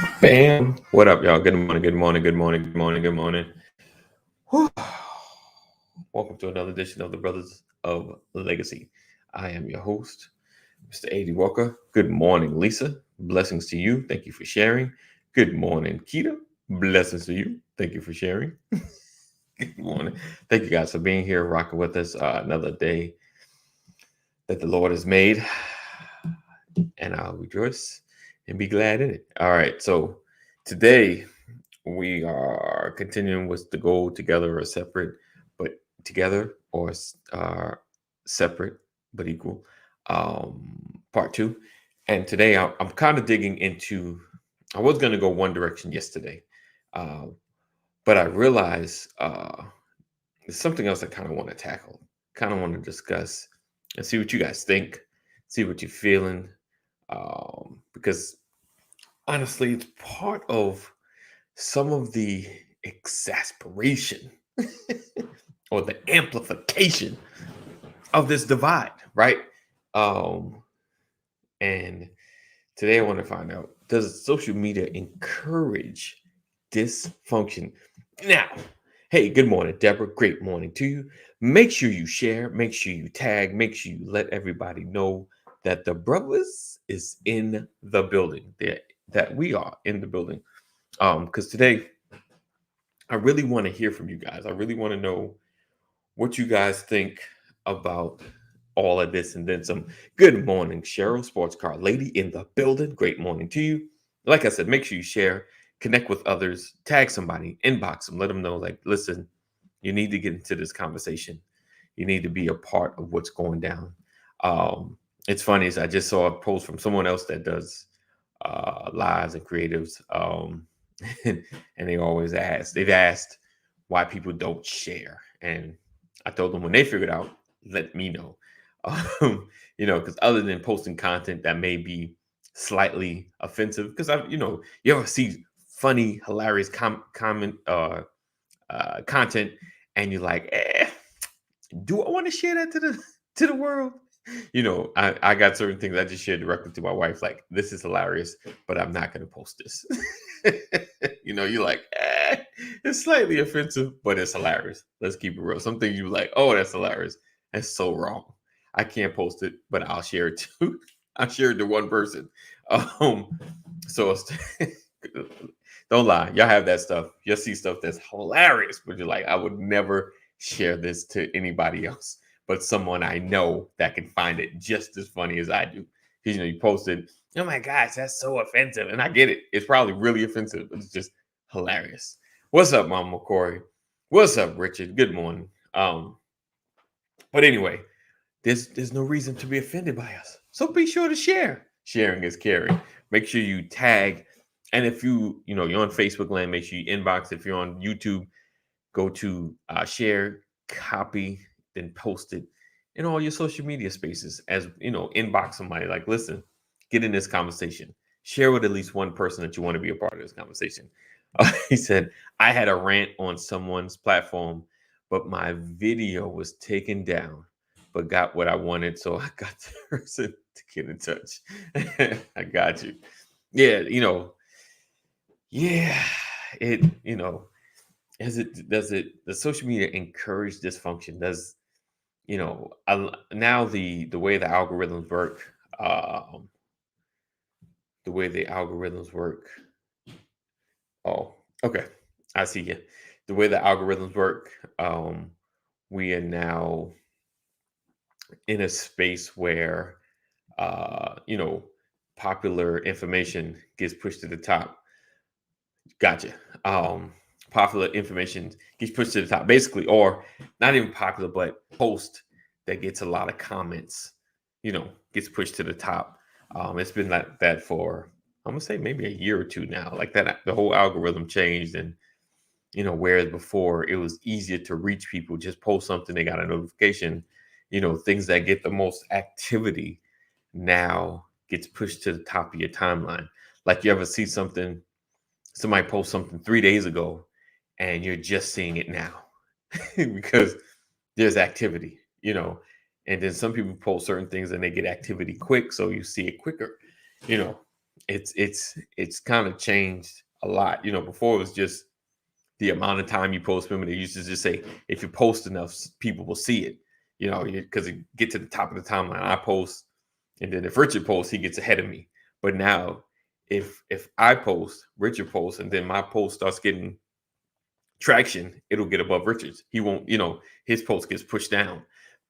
Bam. What up, y'all? Good morning, good morning, good morning, good morning, good morning. Whew. Welcome to another edition of the Brothers of Legacy. I am your host, Mr. A.D. Walker. Good morning, Lisa. Blessings to you. Thank you for sharing. Good morning, Keita. Blessings to you. Thank you for sharing. Good morning. Thank you guys for being here, rocking with us. Another day that the Lord has made, and I'll rejoice and be glad in it. All right, so today we are continuing with the goal together or separate, but together or separate but equal. Part two. And today I'm kind of digging into, I was going to go one direction yesterday, uh, but I realized there's something else I kind of want to tackle, kind of want to discuss and see what you guys think, see what you're feeling. Because honestly, it's part of some of the exasperation or the amplification of this divide, right? Um, and today I want to find out, does social media encourage dysfunction? Now, hey, good morning, Deborah. Great morning to you. Make sure you share, make sure you tag, make sure you let everybody know that the brothers is in the building, that we are in the building. Because today I really want to hear from you guys. I really want to know what you guys think about all of this and then some. Good morning, Cheryl, sports car lady in the building. Great morning to you. Like I said, make sure you share, connect with others, tag somebody, inbox them, let them know, like, listen, you need to get into this conversation. You need to be a part of what's going down. Um, it's funny, is I just saw a post from someone else that does lives and creatives. And they've asked why people don't share. And I told them when they figure it out, let me know. Because other than posting content that may be slightly offensive, because you ever see funny, hilarious comment content, and you're like, do I want to share that to the world? I got certain things I just shared directly to my wife, like, this is hilarious, but I'm not going to post this. You're like, it's slightly offensive, but it's hilarious. Let's keep it real. Some things you like, oh, that's hilarious. That's so wrong. I can't post it, but I'll share it too. I'll share it to one person. Um, so don't lie. Y'all have that stuff. You'll see stuff that's hilarious, but you're like, I would never share this to anybody else but someone I know that can find it just as funny as I do. Because you posted, oh my gosh, that's so offensive. And I get it. It's probably really offensive, but it's just hilarious. What's up, Mama Corey? What's up, Richard? Good morning. But anyway, there's no reason to be offended by us. So be sure to share. Sharing is caring. Make sure you tag. And if you're on Facebook land, make sure you inbox. If you're on YouTube, go to share, copy, then post it in all your social media spaces. As inbox somebody, like, listen, get in this conversation. Share with at least one person that you want to be a part of this conversation. He said, I had a rant on someone's platform, but my video was taken down, but got what I wanted. So I got the person to get in touch. I got you. Yeah, yeah, it, does social media encourage dysfunction? Does, now the way the algorithms work, um, the way the algorithms work. Oh, okay. I see you. The way the algorithms work, we are now in a space where, popular information gets pushed to the top. Gotcha. Popular information gets pushed to the top, basically, or not even popular, but post that gets a lot of comments, gets pushed to the top. It's been like that for, I'm gonna say, maybe a year or two now. Like that, the whole algorithm changed, and whereas before it was easier to reach people, just post something, they got a notification. Things that get the most activity now gets pushed to the top of your timeline. Like, you ever see somebody post something 3 days ago, and you're just seeing it now because there's activity, and then some people post certain things and they get activity quick, so you see it quicker, you know. it's kind of changed a lot. Before it was just the amount of time you post. Remember, they used to just say if you post enough, people will see it. Because it get to the top of the timeline. I post, and then if Richard posts, he gets ahead of me. But now, if I post, Richard posts, and then my post starts getting traction, it'll get above Richard's. He won't, his post gets pushed down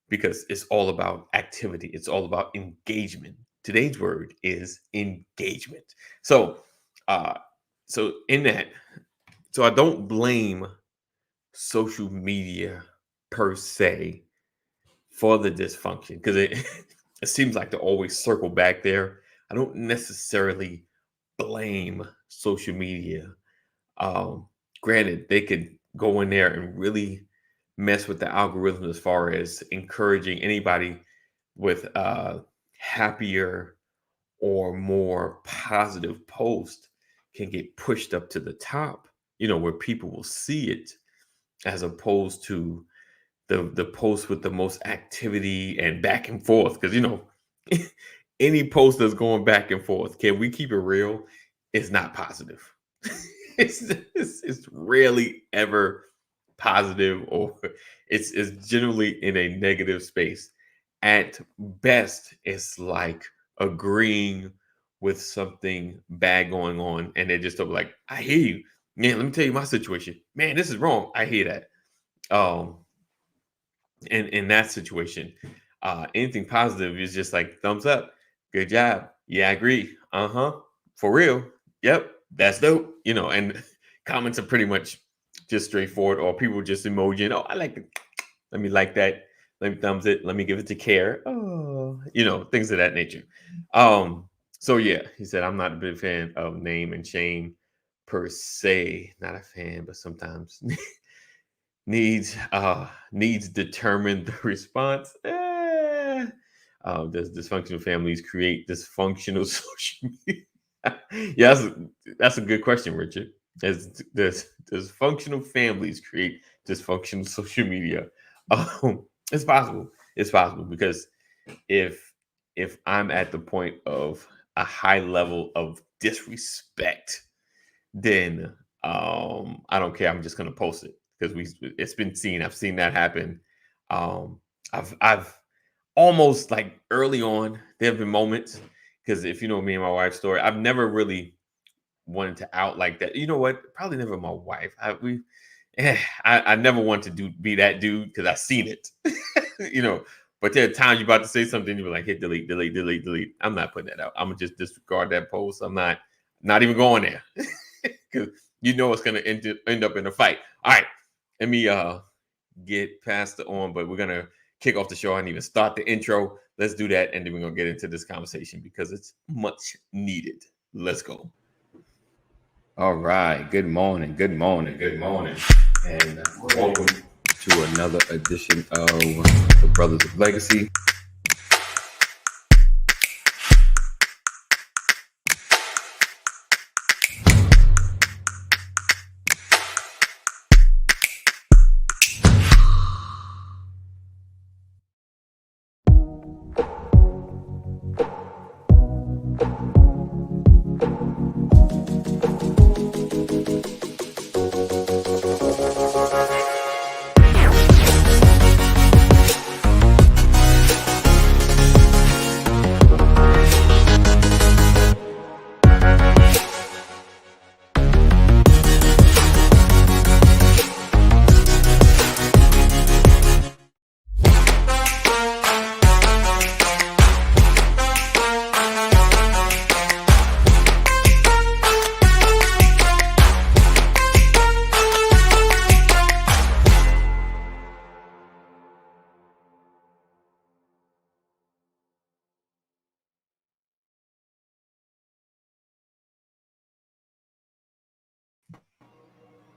because it's all about activity. It's all about engagement. Today's word is engagement. So, so in that, so I don't blame social media per se for the dysfunction because it it seems like to always circle back there. I don't necessarily blame social media. Granted, they could go in there and really mess with the algorithm as far as encouraging anybody with happier or more positive post can get pushed up to the top, where people will see it as opposed to the post with the most activity and back and forth. Because any post that's going back and forth, can we keep it real? It's not positive. it's rarely ever positive, or it's generally in a negative space. At best, it's like agreeing with something bad going on, and they're just like, I hear you, man, let me tell you my situation, man, this is wrong, I hear that. In that situation, anything positive is just like thumbs up, good job, yeah, I agree, for real, yep, that's dope, and comments are pretty much just straightforward, or people just emoji, I like it, let me like that, let me thumbs it, let me give it to care, things of that nature. So yeah, he said, I'm not a big fan of name and shame per se, not a fan, but sometimes needs determine the response. Does dysfunctional families create dysfunctional social media? Yeah, that's a good question, Richard. Does dysfunctional families create dysfunctional social media? It's possible. It's possible because if I'm at the point of a high level of disrespect, then I don't care. I'm just gonna post it because it's been seen. I've seen that happen. I've almost like early on, there have been moments because if you know me and my wife's story, I've never really wanted to out like that. You know what? Probably never my wife. I never wanted to be that dude because I've seen it. But there are times you're about to say something, you're like, hit delete, delete, delete, delete. I'm not putting that out. I'm gonna just disregard that post. I'm not even going there. Because it's gonna end up in a fight. All right. Let me get past the on, but we're gonna kick off the show. I didn't even start the intro. Let's do that, and then we're gonna get into this conversation because it's much needed. Let's go. All right. Good morning. Good morning. Good morning. And welcome to another edition of the Brothers of Legacy.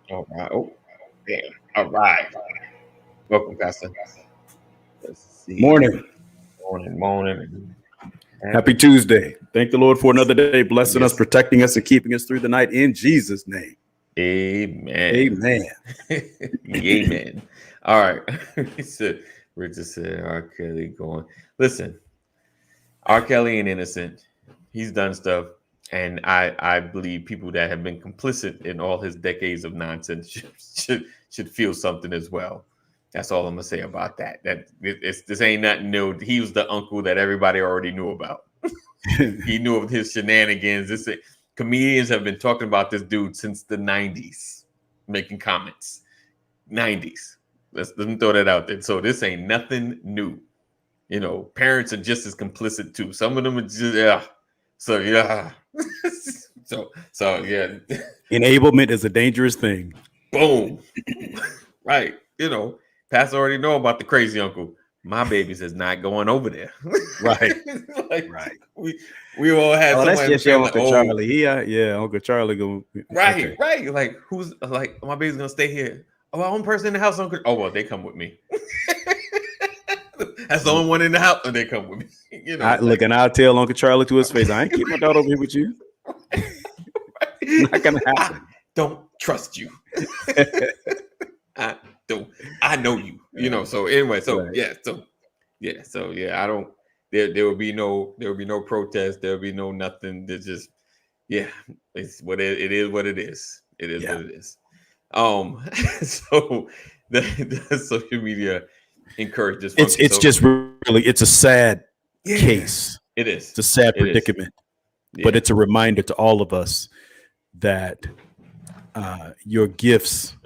All right. Oh, damn. All right. Welcome, Pastor. Let's see. Morning. Morning. Happy Tuesday. Thank the Lord for another day, blessing us, protecting us, and keeping us through the night in Jesus' name. Amen. Amen. Amen. All right. Richard said, R. Kelly going. Listen, R. Kelly ain't innocent. He's done stuff. And I believe people that have been complicit in all his decades of nonsense should feel something as well. That's all I'm gonna say about that. This ain't nothing new. He was the uncle that everybody already knew about. He knew of his shenanigans. Comedians have been talking about this dude since the 90s, making comments. 90s. Let me throw that out there. So this ain't nothing new. Parents are just as complicit too. Some of them are just So yeah. so yeah. Enablement is a dangerous thing. Boom. Right. Pastor already know about the crazy uncle. My baby's is not going over there. Right. Right. We all had that's somebody just your Uncle Charlie. Uncle Charlie go. Right, okay. Right. Like who's like my baby's gonna stay here. Oh, one person in the house, Uncle. Oh well, they come with me. That's the only one in the house, and they come with me. And I'll tell Uncle Charlie to his face, I ain't keep my daughter over here with you. Not gonna happen. I don't trust you. I know you. So anyway, right. I don't. There will be no protest. There will be no nothing. There's just it's what it is. What it is. It is what it is. So the social media encourage this. It's just really it's a sad case. It is. It's a sad predicament, but it's a reminder to all of us that your gifts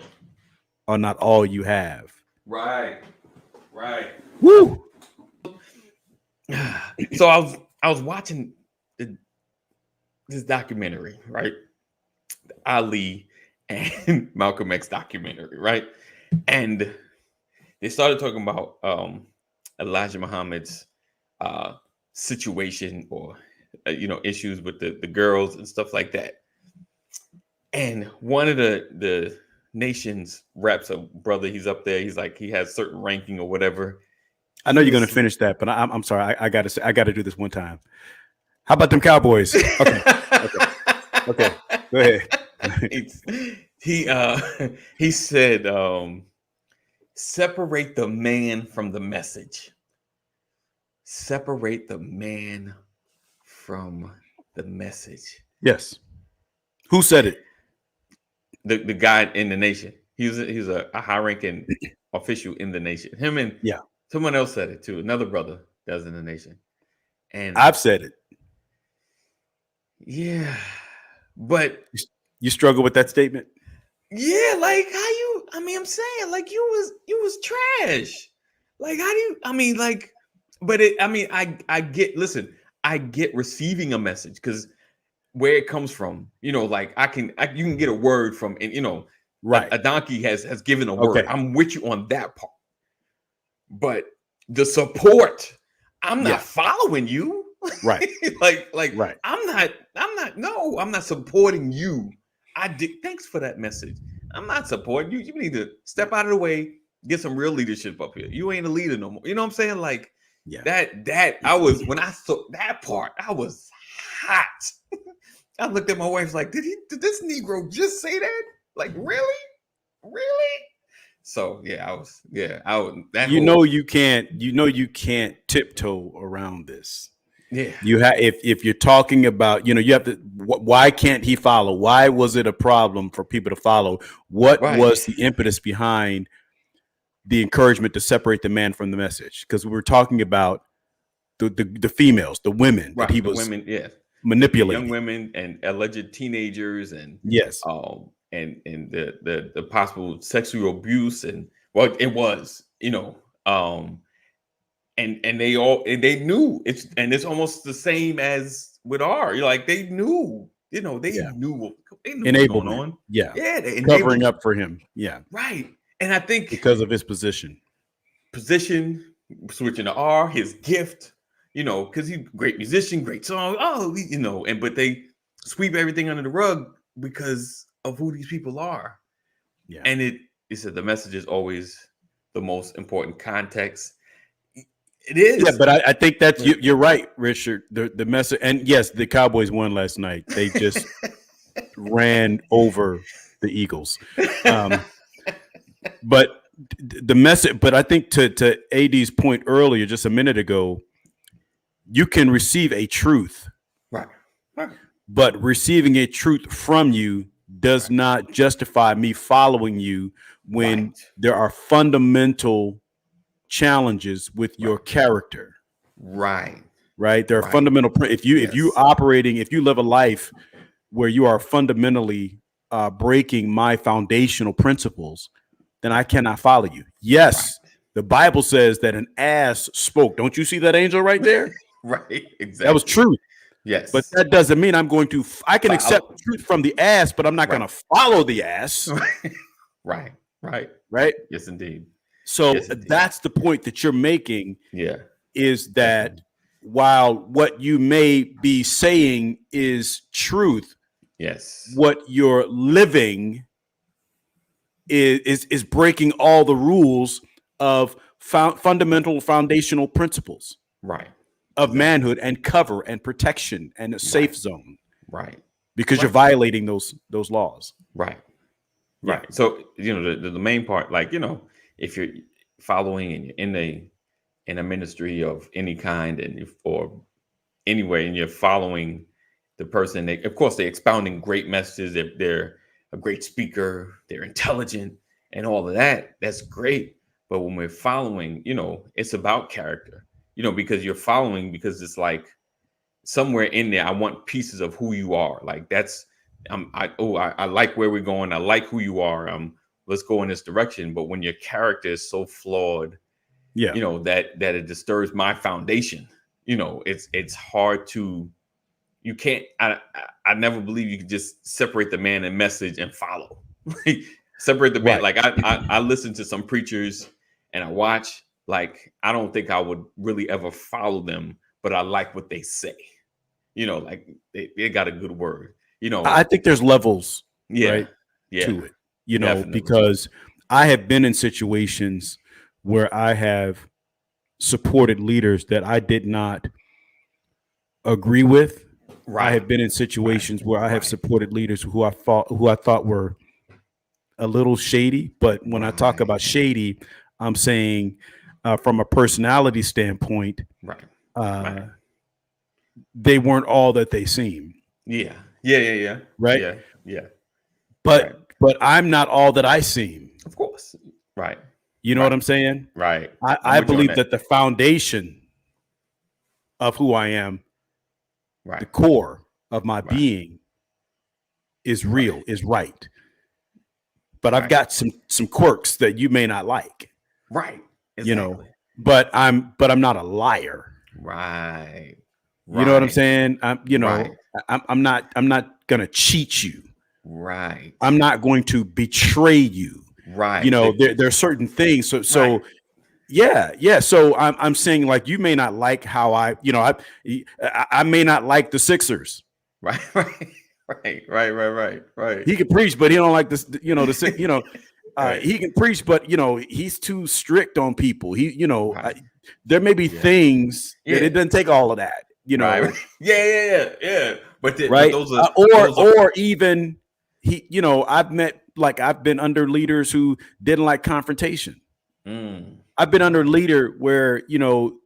are not all you have. Right. Woo. So I was watching this documentary, right? Ali and Malcolm X documentary, right? And they started talking about Elijah Muhammad's situation or issues with the girls and stuff like that. And one of the nation's reps, a brother, he's up there. He's like he has certain ranking or whatever. I know you're going to finish that, but I'm sorry. I got to do this one time. How about them Cowboys? Okay. Go ahead. He said, separate the man from the message. Separate the man from the message. Yes. Who said it? The guy in the nation. He was a high-ranking official in the nation. Him and someone else said it too. Another brother does in the nation. And I've said it. Yeah, but you struggle with that statement. Yeah, like how you? I mean, I'm saying like you was trash. Like how do you? I mean, like, but it. I mean, I get. Listen, I get receiving a message because where it comes from, like you can get a word from, and right. A donkey has given a word. I'm with you on that part. But the support, I'm not following you. Right. like right. I'm not supporting you. Thanks for that message. I'm not supporting you. You need to step out of the way, get some real leadership up here. You ain't a leader no more. You know what I'm saying? Like that I was, when I saw that part, I was hot. I looked at my wife like, did this Negro just say that? Like, really? So I was. You can't tiptoe around this. Yeah. You have if you're talking about, you have to. Why can't he follow? Why was it a problem for people to follow? What was the impetus behind the encouragement to separate the man from the message? Because we're talking about the females, the women that he was manipulating, young women and alleged teenagers, and and the possible sexual abuse, and it was, and they knew it's almost the same as with like they knew, they knew what's going on. They covering up for him. Right. And I think because of his position switching to R, his gift, because he's a great musician, great song. But they sweep everything under the rug because of who these people are. Yeah. And it said the message is always the most important context. It is. Yeah, but I think that you're right, Richard. The message, and yes, the Cowboys won last night. They just ran over the Eagles. But the message, but I think to AD's point earlier, just a minute ago, you can receive a truth, right. but receiving a truth from you does not justify me following you when there are fundamental challenges with your character. Right. There are fundamental. If you live a life where you are fundamentally breaking my foundational principles, then I cannot follow you. Yes, the Bible says that an ass spoke. Don't you see that angel right there? Right. Exactly. That was truth. Yes. But that doesn't mean I'm going to. I can accept truth from the ass, but I'm not going to follow the ass. Right. Yes, indeed. So that's the point that you're making. Yeah. Is that while what you may be saying is truth, yes, what you're living is breaking all the rules of fundamental foundational principles, of manhood and cover and protection and a safe zone, because you're violating those laws, right. So the main part, like if you're following and you're in a ministry of any kind or anyway, and you're following the person, of course they're expounding great messages, they're a great speaker, they're intelligent and all of that, that's great. But when we're following, it's about character, because you're following, because it's like somewhere in there, I want pieces of who you are. Like that's, I like where we're going. I like who you are. Let's go in this direction. But when your character is so flawed, that it disturbs my foundation, it's hard to, you can't, I never believe you can just separate the man and message and follow. Separate the man. Like I listen to some preachers and I watch, like, I don't think I would really ever follow them, but I like what they say. Like they got a good word. I think there's levels, to it. Definitely. Because I have been in situations where I have supported leaders that I did not agree with. I have been in situations where I have supported leaders who I thought were a little shady. But when I talk about shady, I'm saying from a personality standpoint, they weren't all that they seem. Yeah. Right. Yeah. But I'm not all that I seem. Of course. Right. You know what I'm saying? Right. I believe that the foundation of who I am, the core of my being, is real, is right. But I've got some quirks that you may not like. Right. Exactly. But I'm not a liar. Right. You know what I'm saying? I'm not gonna cheat you. Right. I'm not going to betray you. Right. There are certain things. So So I'm saying, like, you may not like how I may not like the Sixers. Right. He can preach, but he don't like this. He can preach, but he's too strict on people. There may be things that it doesn't take all of that. Right. Yeah. But those are or even I've been under leaders who didn't like confrontation. I've been under a leader where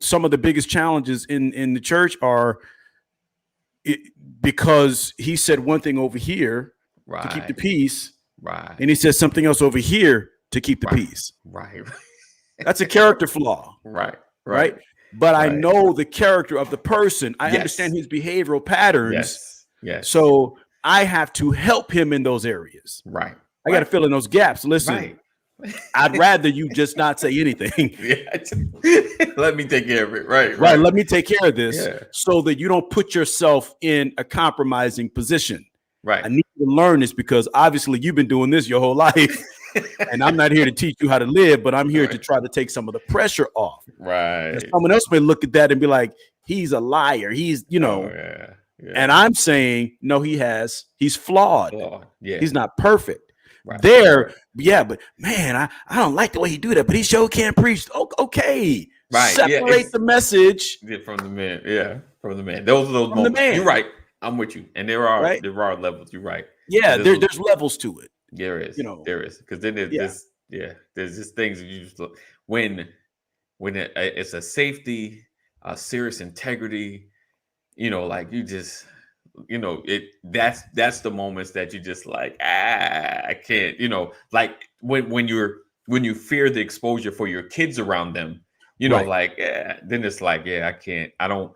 some of the biggest challenges in the church are because he said one thing over here to keep the peace, and he says something else over here to keep the peace. Right. That's a character flaw. Right. But I know the character of the person. I understand his behavioral patterns. Yes. So I have to help him in those areas. Right. I got to fill in those gaps. Listen, I'd rather you just not say anything. Let me take care of it. Right. Let me take care of this so that you don't put yourself in a compromising position. Right. I need to learn this because obviously you've been doing this your whole life. And I'm not here to teach you how to live, but I'm here to try to take some of the pressure off. Right. And someone else may look at that and be like, he's a liar. He's, And I'm saying, no, he's flawed. Yeah. He's not perfect. But man, I don't like the way he do that, but he sure can't preach. Okay. Right. Separate the message from the man. Yeah. From the man. Those are those moments. You're right. I'm with you. And there are levels. You're right. Yeah. There's levels to it. There is. There is. Because then there's there's just things that you just look when it's a safety, a serious integrity, like you just that's the moments that you just like, I can't, like when you fear the exposure for your kids around them, Right. like, then it's like, I don't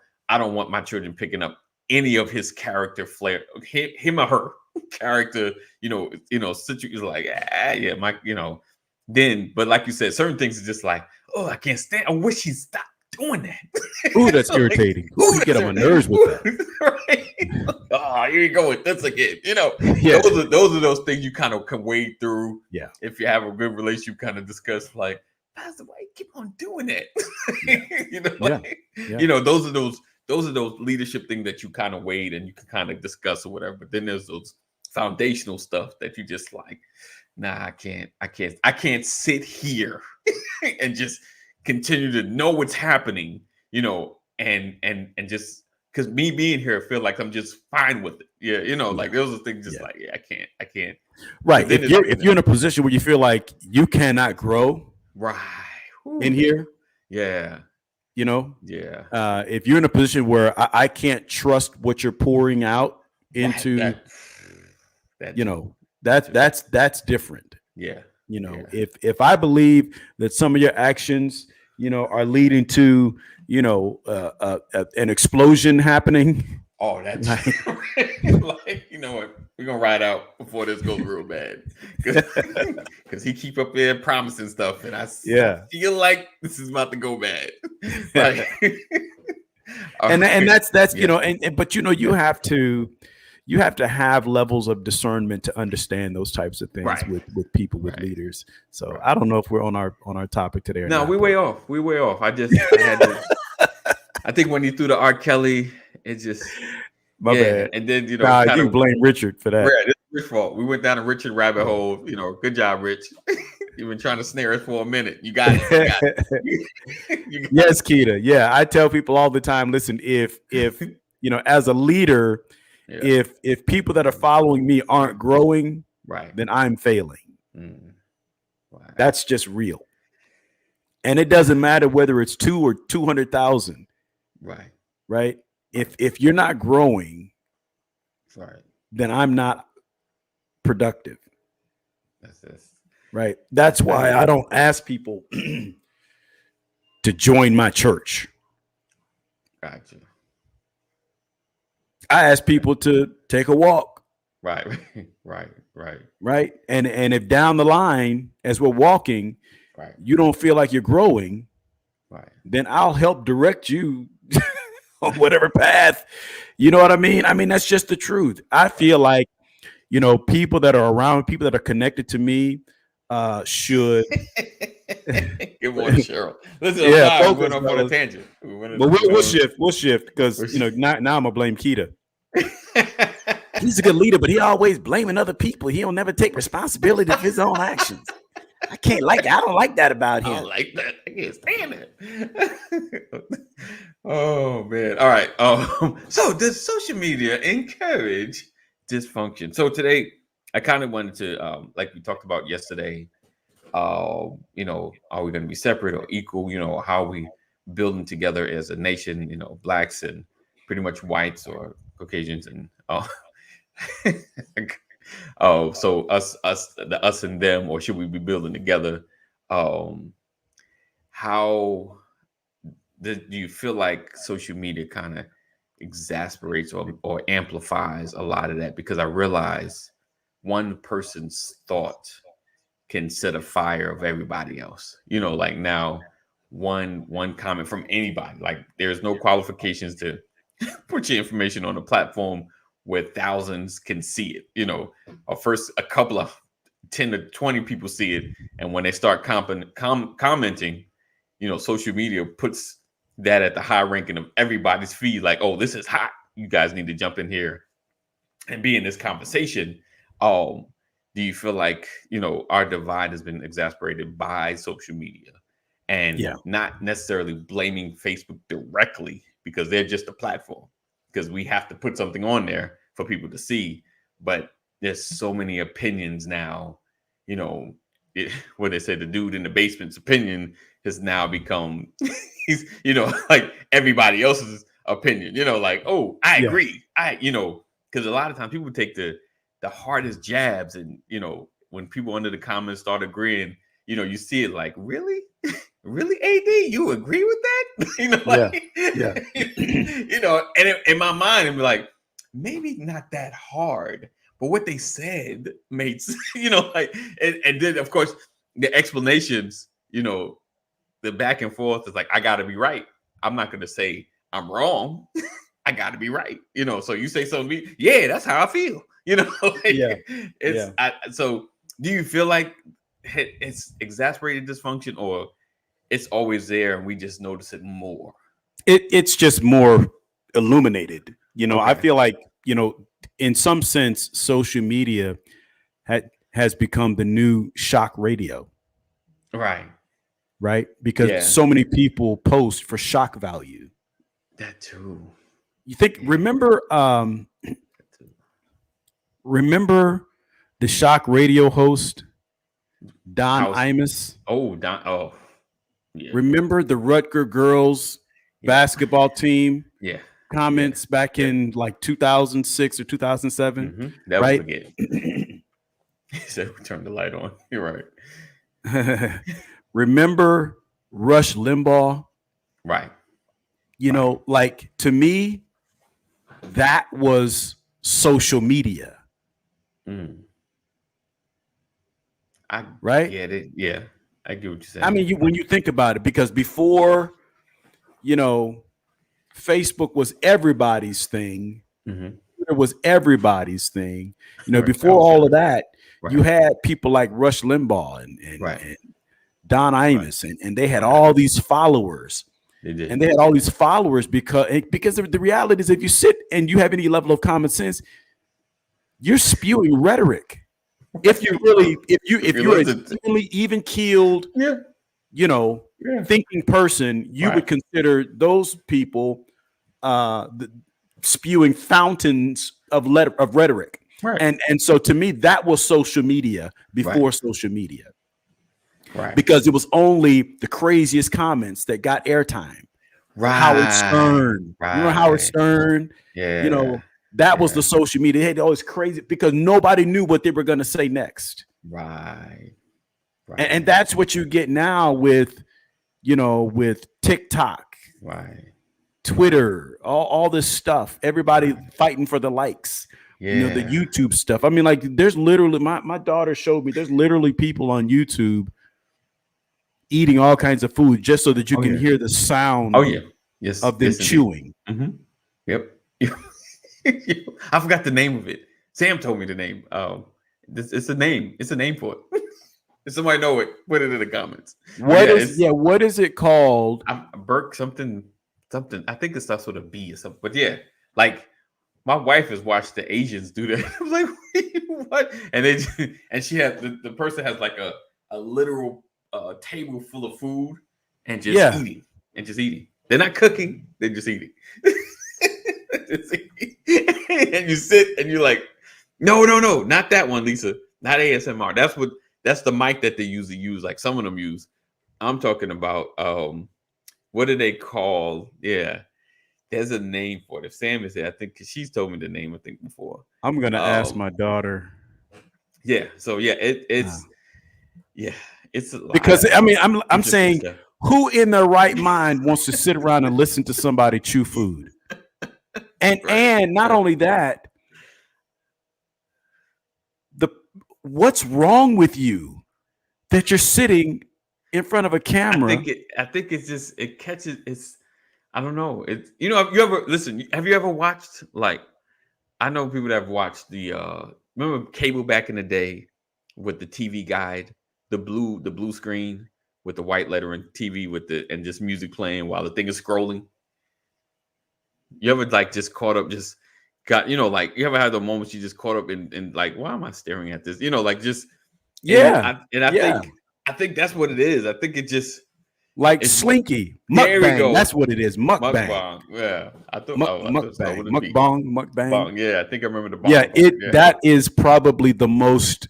want my children picking up any of his character flair, him or her character, situation, like, then, but like you said, certain things are just like, oh, I can't stand, I wish he'd stop doing that. Ooh, that's irritating. Ooh, you get on my nerves with that. Right? Oh, here you go with this again. Yeah. Those are those things you kind of can wade through. Yeah. If you have a good relationship, kind of discuss like, Pastor, why you keep on doing that? Those are those leadership things that you kind of wade and you can kind of discuss or whatever. But then there's those foundational stuff that you just like, nah, I can't sit here and just continue to know what's happening, and just because me being here, I feel like I'm just fine with it. Yeah, like those are things just like, I can't. Right. If you're in a position where you feel like you cannot grow, right, in here, yeah. If you're in a position where I can't trust what you're pouring out into, that's different. Yeah. If I believe that some of your actions, are leading to, an explosion happening. Oh, that's like, you know what? We're gonna ride out before this goes real bad. Because he keep up there promising stuff, and I feel like this is about to go bad. Like, and that's but you have to have levels of discernment to understand those types of things with people, with leaders. So I don't know if we're on our topic today or not. No, way off. We way off. I had to. I think when you threw the R. Kelly, it just my bad. And then you blame Richard for that. It's Rich's fault. We went down a Richard rabbit hole. Good job, Rich. You've been trying to snare us for a minute. You got it. Yes, Keita. Yeah, I tell people all the time. Listen, if as a leader, if people that are following me aren't growing, then I'm failing. Wow. That's just real. And it doesn't matter whether it's 2 or 200,000. Right. If you're not growing, then I'm not productive. Right. That's why I don't ask people to join my church. Gotcha. I ask people to take a walk. Right. And if down the line, as we're walking, you don't feel like you're growing, then I'll help direct you on whatever path. You know what I mean? I mean, that's just the truth. I feel like, people that are around, people that are connected to me, should. Good morning, Cheryl. Listen, we went off on a tangent. We'll shift because now I'm gonna blame Keita. He's a good leader, but he always blaming other people. He don't never take responsibility of his own actions. I don't like that about him. I don't like that. I can't stand it. Oh man. All right. So does social media encourage dysfunction? So today I kind of wanted to, like we talked about yesterday, are we going to be separate or equal? How are we building together as a nation, blacks and pretty much whites or Caucasians and so us and them, or should we be building together? How do you feel like social media kind of exasperates or amplifies a lot of that? Because I realize one person's thought can set a fire of everybody else. Like now one comment from anybody, like there's no qualifications to put your information on a platform where thousands can see it. Or first a couple of 10 to 20 people see it, and when they start commenting, social media puts that at the high ranking of everybody's feed, like, oh, this is hot, you guys need to jump in here and be in this conversation. Do you feel like our divide has been exacerbated by social media, and not necessarily blaming Facebook directly because they're just a platform, because we have to put something on there for people to see, but there's so many opinions now. What they say, the dude in the basement's opinion has now become he's like everybody else's opinion, like, oh, I agree. because a lot of times people take the hardest jabs, and when people under the comments start agreeing, you see it like, really, really, AD, you agree with that? And in my mind, it'd be like, maybe not that hard, but what they said made and then of course the explanations, the back and forth is like, I got to be right. I'm not going to say I'm wrong. I got to be right. So you say something, yeah, that's how I feel. So do you feel like it's exasperated dysfunction, or it's always there and we just notice it more? It's just more illuminated. I feel like, in some sense, social media has become the new shock radio. Right. Because so many people post for shock value. That too. You think, remember the shock radio host, Don Imus? Oh, Don. Oh, yeah. Remember the Rutger girls basketball team? Yeah. Comments back in like 2006 or 2007. Mm-hmm. That right? was again. He said, we turned the light on. You're right. Remember Rush Limbaugh? Right. Like, to me, that was social media. Right? Yeah, I get what you're saying. I mean, when you think about it, because before, Facebook was everybody's thing. Mm-hmm. It was everybody's thing. Before all of that, you had people like Rush Limbaugh and Don Imus, and they had all these followers. They did. And they had all these followers because the reality is, if you sit and you have any level of common sense, you're spewing rhetoric. If you're a genuinely even-keeled, thinking person, you would consider those people spewing fountains of rhetoric. Right. And so to me, that was social media before social media. Right. Because it was only the craziest comments that got airtime. Right. Howard Stern. Right. Remember Howard Stern? Yeah. That was the social media. They had all this crazy, because nobody knew what they were going to say next. Right. And that's what you get now with TikTok, Twitter, all this stuff. Everybody fighting for the likes. Yeah. The YouTube stuff. I mean, like, there's literally, my daughter showed me, there's literally people on YouTube eating all kinds of food just so that you can hear the sound of them chewing. Mm-hmm. Yep. I forgot the name of it. Sam told me the name. It's a name. It's a name for it. If somebody know it, put it in the comments. What is it called? Burke something. I think it starts with a B or something. But yeah, like, my wife has watched the Asians do that. I was like, what? And she had the person has like a literal table full of food and just eating. They're not cooking. They're just eating. And you sit and you're like, no, not that one, Lisa. Not ASMR. That's the mic that they usually use. Like, some of them use. I'm talking about what do they call? Yeah. There's a name for it. If Sam is there, I think, because she's told me the name, I think, before. I'm gonna ask my daughter. Yeah. So yeah, it's because I'm saying, who in their right mind wants to sit around and listen to somebody chew food? And not only that, what's wrong with you that you're sitting in front of a camera? I think it's just, it catches. It's, I don't know. It's, have you ever watched, like, I know people that have watched remember cable back in the day with the TV guide, the blue screen with the white lettering TV and just music playing while the thing is scrolling. You ever just caught up, just got, like, you ever had the moments you just caught up in like, why am I staring at this? I think that's what it is. I think it just, like, Slinky. There we go. That's what it is. Mukbang. Yeah. I thought Mukbang. Yeah, I think I remember the bong. That is probably the most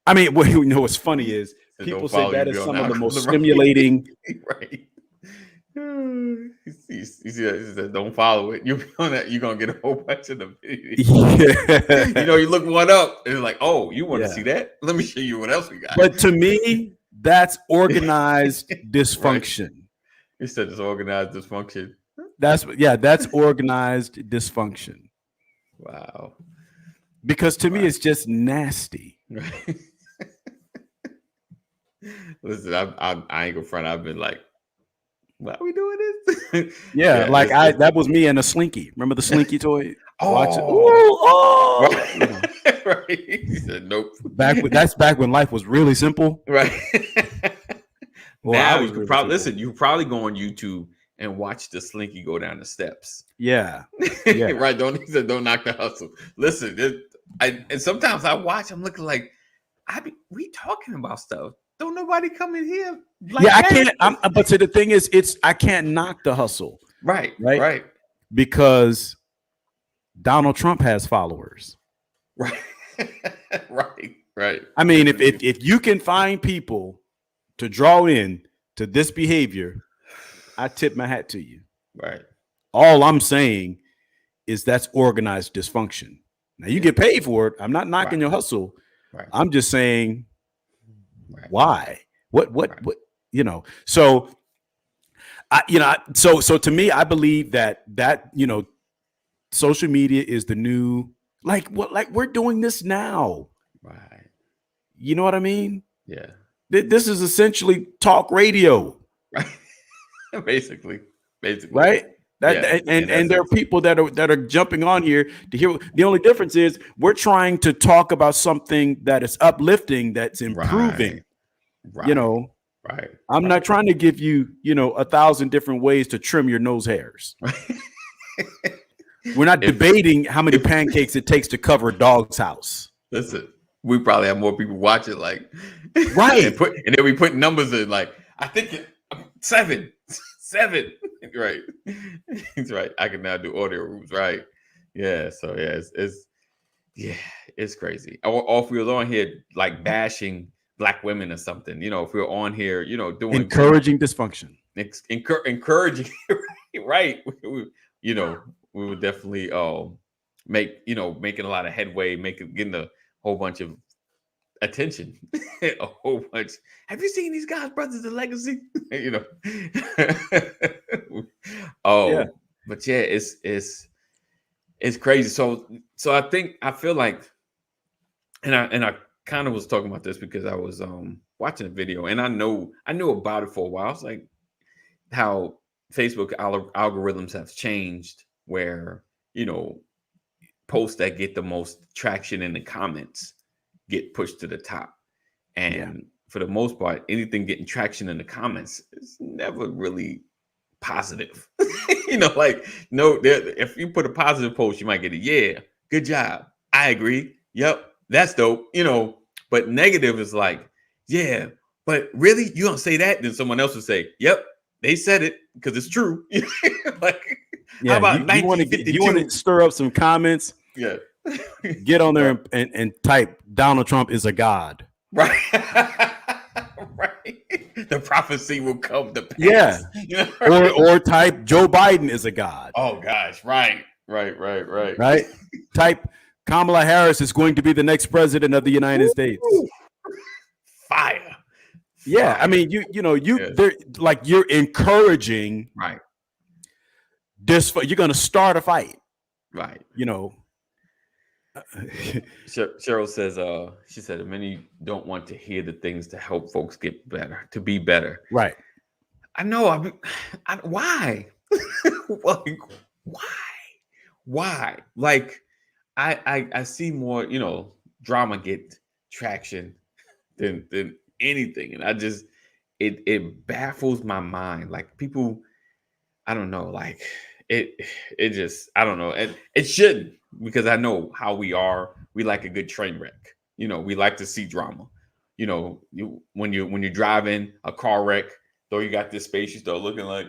what's funny is people say that is some of the most stimulating He said, "Don't follow it. You'll be on that. You're gonna get a whole bunch of the videos. Yeah. You look one up, and it's like, oh, you want to Yeah. see that? Let me show you what else we got." But to me, that's organized dysfunction. You said it's organized dysfunction. That's organized dysfunction. Wow. Because to me, it's just nasty. Right. Listen, I ain't gonna front. I've been like, why are we doing this? Yeah, like that was me and a Slinky. Remember the Slinky toy? Watch it. Right. He said, nope. That's back when life was really simple. Right. Well, now you could probably listen. You probably go on YouTube and watch the Slinky go down the steps. Yeah. Right. He said, don't knock the hustle. Listen, and sometimes I watch. I'm looking like, we talking about stuff. Don't nobody come in here. Like I can't. But the thing is, I can't knock the hustle. Right. Because Donald Trump has followers. Right. Right. I mean, if you can find people to draw in to this behavior, I tip my hat to you. Right. All I'm saying is that's organized dysfunction. Now you get paid for it. I'm not knocking your hustle. Right. I'm just saying, why? What? So, so to me, I believe that social media is the new like we're doing this now. Right. You know what I mean? Yeah. This is essentially talk radio. Right. Basically. Right. And there are people that are jumping on here to hear. The only difference is we're trying to talk about something that is uplifting, that's improving. Right. Right. I'm not trying to give you, 1,000 different ways to trim your nose hairs. We're not debating how many pancakes it takes to cover a dog's house. Listen, we probably have more people watching, like, right. and then we put numbers in, like, I think 7. Right. He's right. I can now do audio rooms. Right. Yeah. So yeah, it's crazy. Or if we were on here like bashing Black women or something, if we were on here, doing encouraging dysfunction, encouraging, right. We would definitely making a lot of headway, getting a whole bunch of attention. A whole bunch. Have you seen these guys, Brothers of Legacy? But yeah, it's crazy. So I feel like, and I kind of was talking about this because I was watching a video, and I knew about it for a while. It's like how Facebook algorithms have changed, where posts that get the most traction in the comments get pushed to the top, and for the most part, anything getting traction in the comments is never really positive. If you put a positive post, you might get good job, I agree, yep, that's dope, but negative is like, but really, you don't say that, then someone else would say, yep, they said it because it's true. How about you want to stir up some comments? Yeah. Get on there and type Donald Trump is a god. Right. Right. The prophecy will come to pass. Yeah. Or type Joe Biden is a god. Oh gosh. Right. Right. Type Kamala Harris is going to be the next president of the United States. Fire. Yeah. I mean, they're like, you're encouraging. Right. You're going to start a fight. Right. Cheryl says, she said, many don't want to hear the things to help folks get better, to be better. Right. I know. Why? Why? Like, I see more, drama get traction than anything. And I just, it baffles my mind. Like, people, I don't know, like it just, I don't know. It shouldn't, because I know how we are. We like a good train wreck. We like to see drama. When you're driving a car wreck, though, you got this space, you start looking like,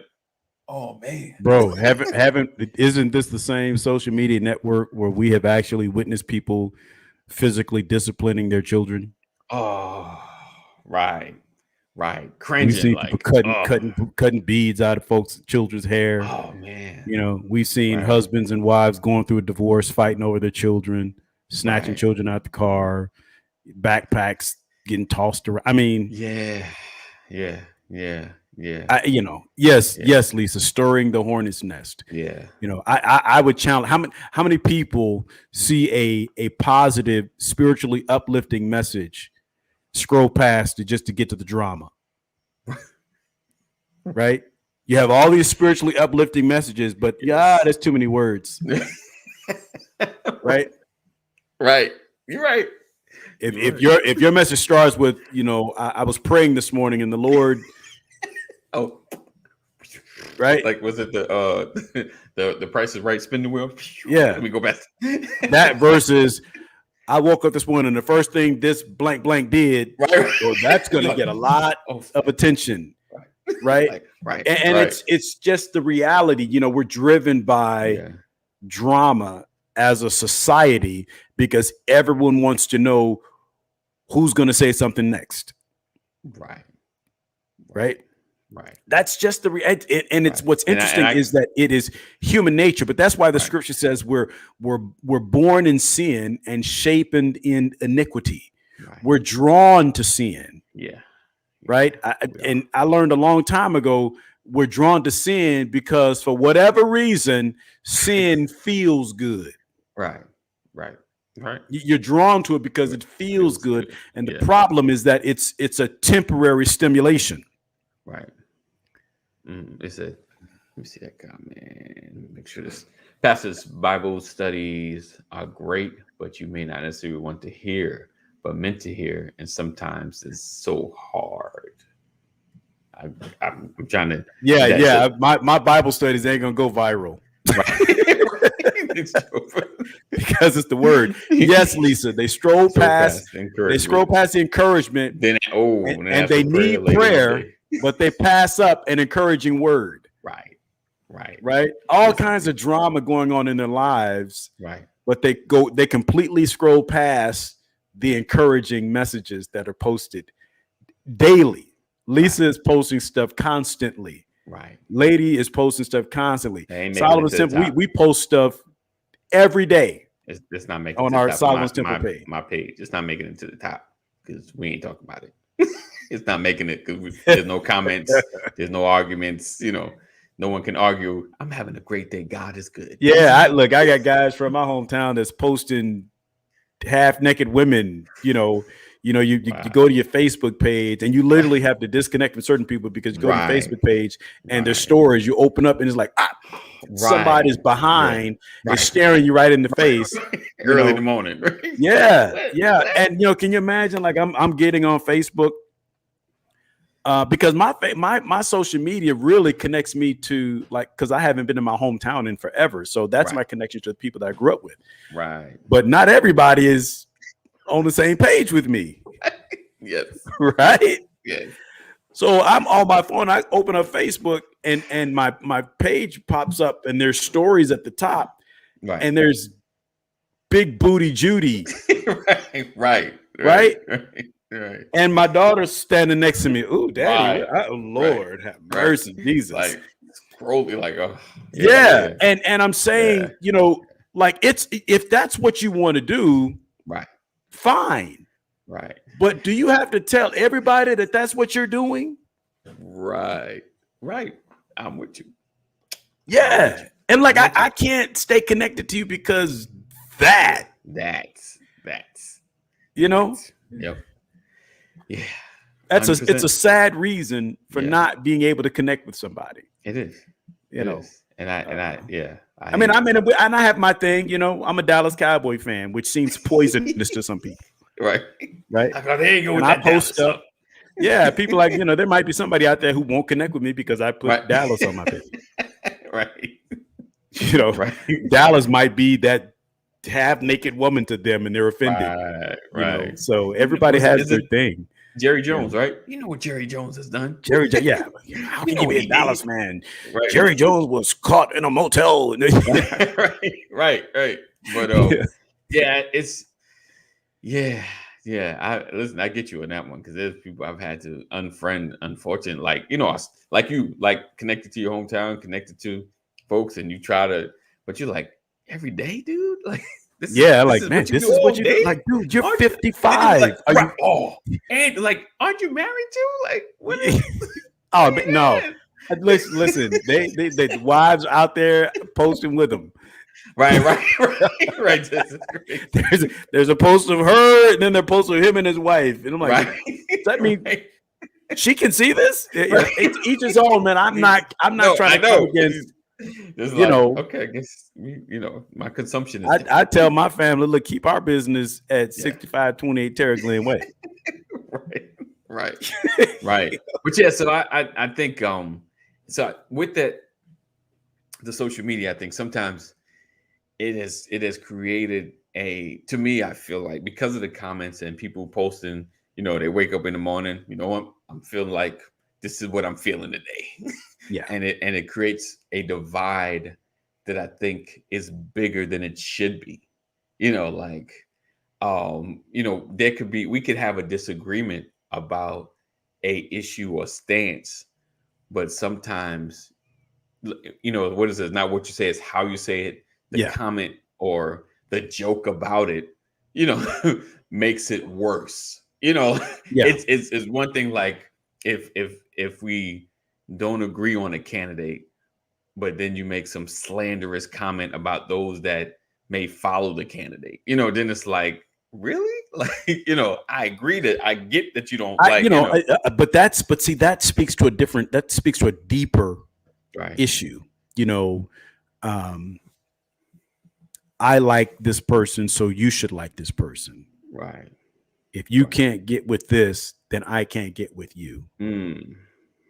oh man, bro, isn't this the same social media network where we have actually witnessed people physically disciplining their children? Oh, right. Right. We've seen Cringing people like cutting beads out of folks' children's hair. oh man. You know, we've seen Right. husbands and wives going through a divorce, fighting over their children, snatching Right. children out the car, backpacks getting tossed around. I mean, Yeah. yes, Lisa, stirring the hornet's nest. Yeah. You know, I would challenge how many people see a positive, spiritually uplifting message, scroll past it just to get to the drama. Right? You have all these spiritually uplifting messages, but that's too many words. Right? Right. You're right. If your message starts with, I was praying this morning and the Lord. Oh, right. Like, was it the Price is Right spin the wheel? Yeah. Let me go back. That versus I woke up this morning and the first thing this blank did, right. Well, that's going to get a lot of attention. Right. Right. And it's just the reality. We're driven by drama as a society because everyone wants to know who's going to say something next. Right. That's just the and it's what's interesting is that it is human nature, but that's why the scripture says we're born in sin and shapen in iniquity. We're drawn to sin. Yeah. Right. And I learned a long time ago, we're drawn to sin because for whatever reason, sin feels good. Right. You're drawn to it because it feels good. And the problem is that it's a temporary stimulation. Right. Let me see that comment. Make sure this pastor's Bible studies are great, but you may not necessarily want to hear, but meant to hear, and sometimes it's so hard. I'm trying to. Yeah. My Bible studies ain't gonna go viral. Because it's the word. Yes, Lisa. They stroll past the encouragement. And they need prayer, but they pass up an encouraging word. Right. All kinds of drama going on in their lives. Right. But they completely scroll past the encouraging messages that are posted daily. Lisa is posting stuff constantly. Right. Lady is posting stuff constantly. Solomon Temple, we post stuff every day. It's not making on our Solomon Temple page. My page. It's not making it to the top because we ain't talking about it. It's not making it because there's no comments, there's no arguments. No one can argue. I'm having a great day. God is good. Yeah, I got guys from my hometown that's posting half naked women. You go to your Facebook page and you literally have to disconnect from certain people because you go to the Facebook page and their stories you open up and it's like somebody's behind, they're staring you right in the face early in the morning. Yeah. And can you imagine? Like I'm getting on Facebook because my social media really connects me to because I haven't been in my hometown in forever, so that's my connection to the people that I grew up with. Right. But not everybody is on the same page with me. Yes. Right. Yes. So I'm on my phone. I open up Facebook and my page pops up and there's stories at the top. Right. And there's Big Booty Judy. Right. And my daughter's standing next to me. Ooh, Daddy. Oh, Lord, have mercy, Jesus. Like scrolling like yeah. And I'm saying, it's if that's what you want to do, fine. Right. But do you have to tell everybody that that's what you're doing? Right. I'm with you. Yeah. And I can't stay connected to you because that's Yep. Yeah. It's a sad reason for not being able to connect with somebody. It is. And I have my thing, I'm a Dallas Cowboy fan, which seems poisonous to some people. Right. There you go. I post stuff. Yeah, people there might be somebody out there who won't connect with me because I put Dallas on my page. Right. Dallas might be that half naked woman to them and they're offended. Right. So everybody has their thing. Jerry Jones, right? You know what Jerry Jones has done. How can you be a Dallas man? Right. Jerry Jones was caught in a motel. Right. But Yeah, I get you on that one because there's people I've had to unfriend, unfortunate, like like connected to your hometown, connected to folks, and you try to, but you're like every day, dude. Like Yeah, this like, is man, what you this do is what all you do. day. Like, dude, you're Aren't you? And then it was 55. like, Are right, you? oh, and like, aren't you married too? Like, what is? Oh, What are but you no. doing? Listen. They wives out there posting with them. Right. This is crazy. There's a post of her, and then they're posting of him and his wife, and I'm like, Right, does that mean right, she can see this? right. It's each his own, man. I'm not No, trying I to come know. against. It's You like, know, okay, I guess my consumption is I different. tell my family, look, keep our business at Yeah. 6528 Terra Glen Way. Right. But yeah, so I think so with the social media, I think sometimes it has created to me, I feel like because of the comments and people posting, they wake up in the morning, I'm feeling like this is what I'm feeling today. Yeah. and it creates a divide that I think is bigger than it should be. Like we could have a disagreement about a issue or stance, but sometimes what is it? Not what you say, is how you say it. The Yeah. comment or the joke about it, makes it worse. Yeah. It's one thing, like if we don't agree on a candidate, but then you make some slanderous comment about those that may follow the candidate, then it's like, really? Like, I agree that I get that you don't like, but see, that speaks to a deeper right. issue. I like this person, so you should like this person. Right. If you can't get with this, then I can't get with you.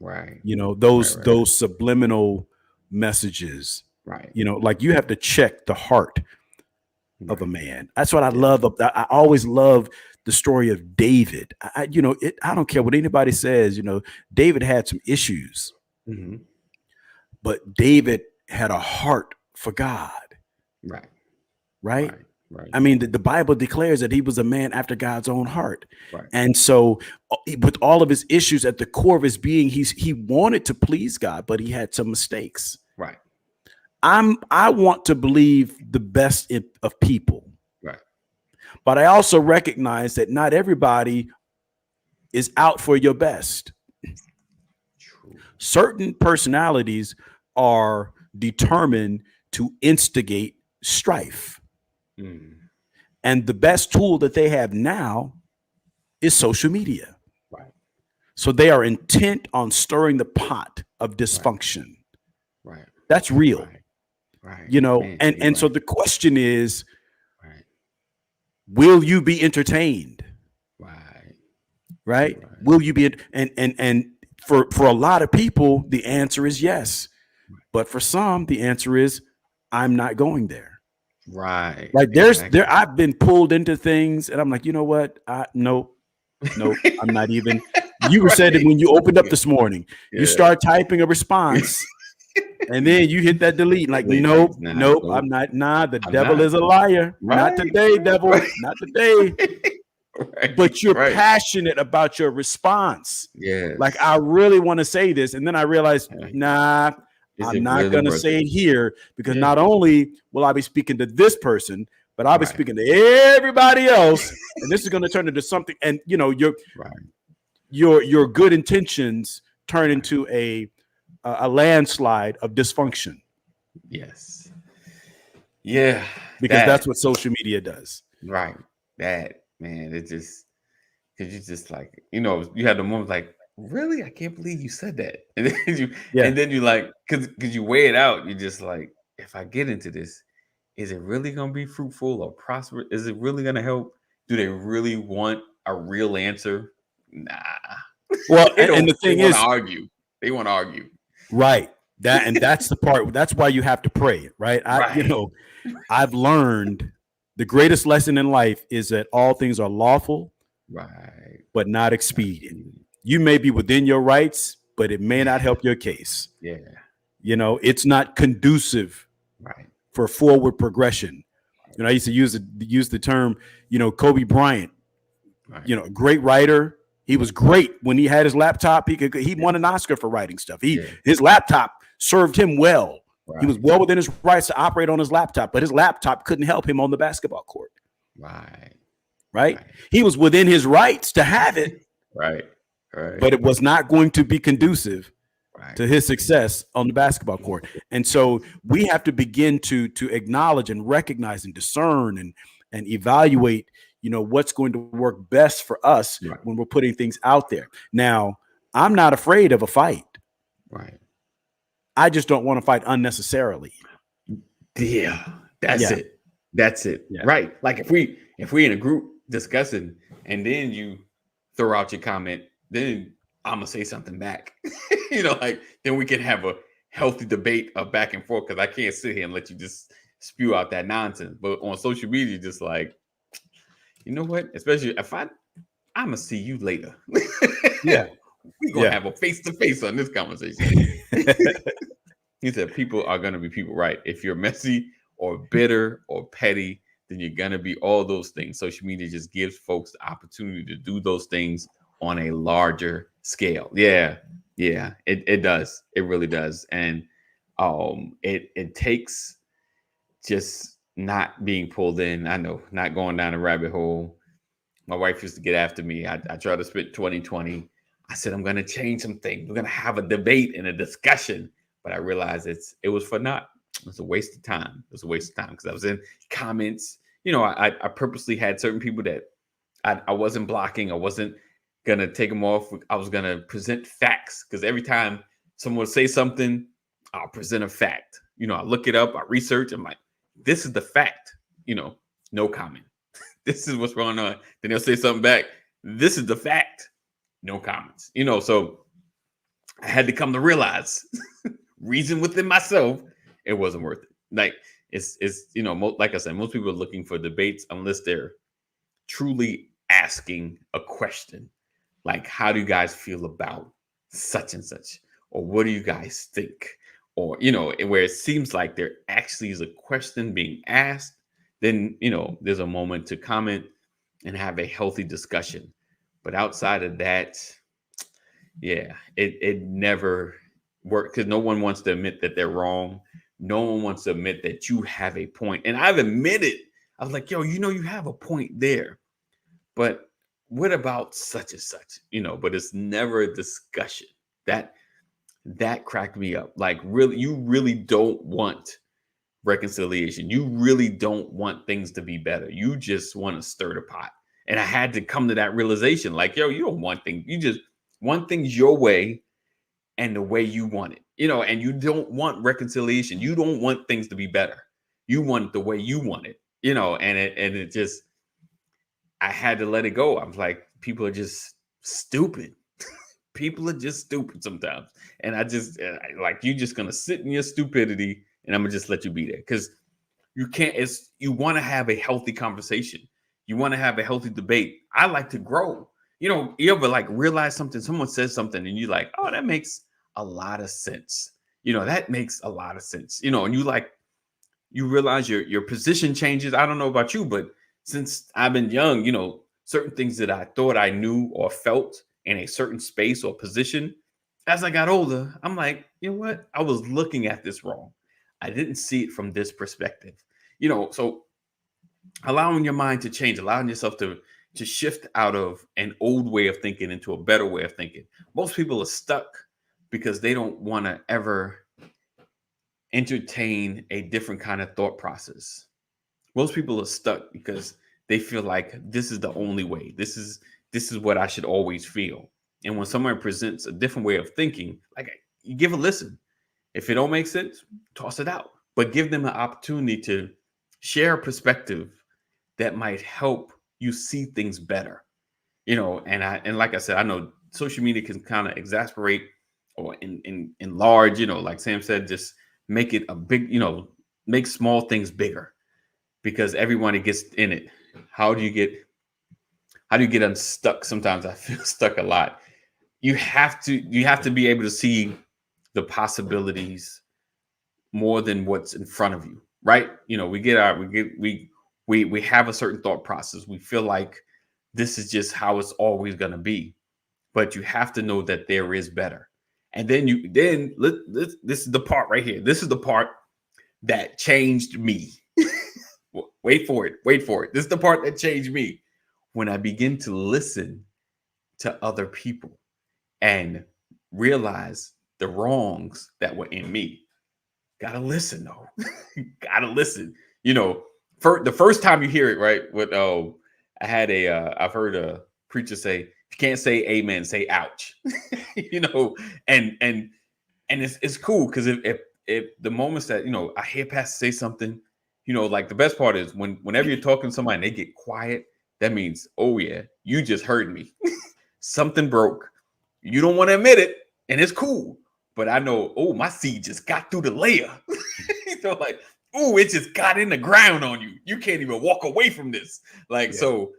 Right. Those subliminal messages. Right. Like, you have to check the heart of a man. That's what I love. I always love the story of David. I don't care what anybody says. David had some issues, but David had a heart for God. Right. I mean, the Bible declares that he was a man after God's own heart. Right. And so with all of his issues, at the core of his being, he wanted to please God, but he had some mistakes. Right. I want to believe the best of people. Right. But I also recognize that not everybody is out for your best. True. Certain personalities are determined to instigate strife. And the best tool that they have now is social media. Right. So they are intent on stirring the pot of dysfunction. Right. That's real. Right. And so the question is, will you be entertained? Right. Will you be? And for a lot of people, the answer is yes. But for some, the answer is, I'm not going there. Right. Like I've been pulled into things, and I'm like, you know what? Nope. I'm not even. You said it when you opened up this morning. Yeah. You start typing a response, and then you hit that delete. Like, nope. I'm not. Nah, the devil is a liar. Right. Not today, devil. Right. Not today. Right. But you're passionate about your response. Yeah. Like, I really want to say this, and then I realized, nah. I'm not going to say it here, because not only will I be speaking to this person, but I'll be speaking to everybody else, and this is going to turn into something. And your good intentions turn into a landslide of dysfunction. Yes. Yeah. Because that's what social media does. Right. That, man, it just, because you just like, you had the moment like, really? I can't believe you said that. And then you like, because you weigh it out. You're just like, if I get into this, is it really going to be fruitful or prosperous? Is it really going to help? Do they really want a real answer? Nah. Well, and the thing is, they want to argue. Right. That's the part. That's why you have to pray. Right. I've learned the greatest lesson in life is that all things are lawful, but not expedient. You may be within your rights, but it may not help your case. Yeah. It's not conducive for forward progression. I used to use the term, Kobe Bryant Right. You know, a great writer. He was great when he had his laptop. He won an Oscar for writing stuff. His laptop served him well. Right. He was well within his rights to operate on his laptop, but his laptop couldn't help him on the basketball court. Right. He was within his rights to have it. Right. But it was not going to be conducive to his success on the basketball court. And so we have to begin to acknowledge and recognize and discern and evaluate, you know, what's going to work best for us when we're putting things out there. Now, I'm not afraid of a fight. Right. I just don't want to fight unnecessarily. Yeah, that's it. That's it. Yeah. Right. Like if we in a group discussing and then you throw out your comment, then I'm gonna say something back. You know, like then we can have a healthy debate of back and forth, because I can't sit here and let you just spew out that nonsense. But on social media, just like, you know what? Especially if I'm gonna see you later. Yeah. We're gonna have a face-to-face on this conversation. He said people are gonna be people, right? If you're messy or bitter or petty, then you're gonna be all those things. Social media just gives folks the opportunity to do those things on a larger scale. Yeah, it does. It really does. And it takes just not being pulled in. I know, not going down a rabbit hole. My wife used to get after me. I tried to spit 2020. I said, I'm going to change some things. We're going to have a debate and a discussion. But I realized it was for naught. It was a waste of time. It was a waste of time because I was in comments. You know, I purposely had certain people that I wasn't blocking. I wasn't going to take them off. I was going to present facts, because every time someone would say something, I'll present a fact. You know, I look it up, I research. I'm like, this is the fact. You know, no comment. This is what's going on. Then they'll say something back. This is the fact. No comments. You know, so I had to come to realize, reason within myself, it wasn't worth it. Like it's you know, like I said, most people are looking for debates unless they're truly asking a question, like, how do you guys feel about such and such, or what do you guys think, or you know, where it seems like there actually is a question being asked. Then you know, there's a moment to comment and have a healthy discussion. But outside of that, yeah, it never worked, because no one wants to admit that they're wrong. No one wants to admit that you have a point. And I've admitted, I was like, yo, you know, you have a point there, but what about such and such? You know, but it's never a discussion. That cracked me up. Like, really, you really don't want reconciliation. You really don't want things to be better. You just want to stir the pot. And I had to come to that realization, like, yo, you don't want things. You just want things your way and the way you want it, you know, and you don't want reconciliation. You don't want things to be better. You want it the way you want it, you know, and it just, I had to let it go. I was like, people are just stupid. People are just stupid sometimes. And I just, like, you're just going to sit in your stupidity and I'm going to just let you be there. Because you can't, you want to have a healthy conversation. You want to have a healthy debate. I like to grow. You know, you ever like realize something, someone says something and you're like, oh, that makes a lot of sense. You know, that makes a lot of sense. You know, and you realize your position changes. I don't know about you, but since I've been young, you know, certain things that I thought I knew or felt in a certain space or position, as I got older, I'm like, you know what? I was looking at this wrong. I didn't see it from this perspective. You know, so allowing your mind to change, allowing yourself to shift out of an old way of thinking into a better way of thinking. Most people are stuck because they don't want to ever entertain a different kind of thought process. Most people are stuck because they feel like this is the only way. This is what I should always feel. And when someone presents a different way of thinking, like, you give a listen. If it don't make sense, toss it out. But give them an opportunity to share a perspective that might help you see things better. You know, and like I said, I know social media can kind of exasperate or enlarge, you know, like Sam said, just make it a big, you know, make small things bigger, because everyone gets in it. How do you get unstuck? Sometimes I feel stuck a lot. You have to be able to see the possibilities more than what's in front of you, right? You know, we have a certain thought process. We feel like this is just how it's always going to be. But you have to know that there is better. And then this is the part right here. This is the part that changed me. Wait for it. This is the part that changed me. When I begin to listen to other people and realize the wrongs that were in me. Gotta listen though. Gotta listen. For the first time you hear it, right? I've heard a preacher say, you can't say amen, say ouch. And it's cool because if the moments that I hear pastor say something, like the best part is whenever you're talking to somebody and they get quiet, that means, oh yeah, you just heard me. Something broke. You don't want to admit it, and it's cool. But I know, oh, my seed just got through the layer. Like, oh, it just got in the ground on you. You can't even walk away from this. So.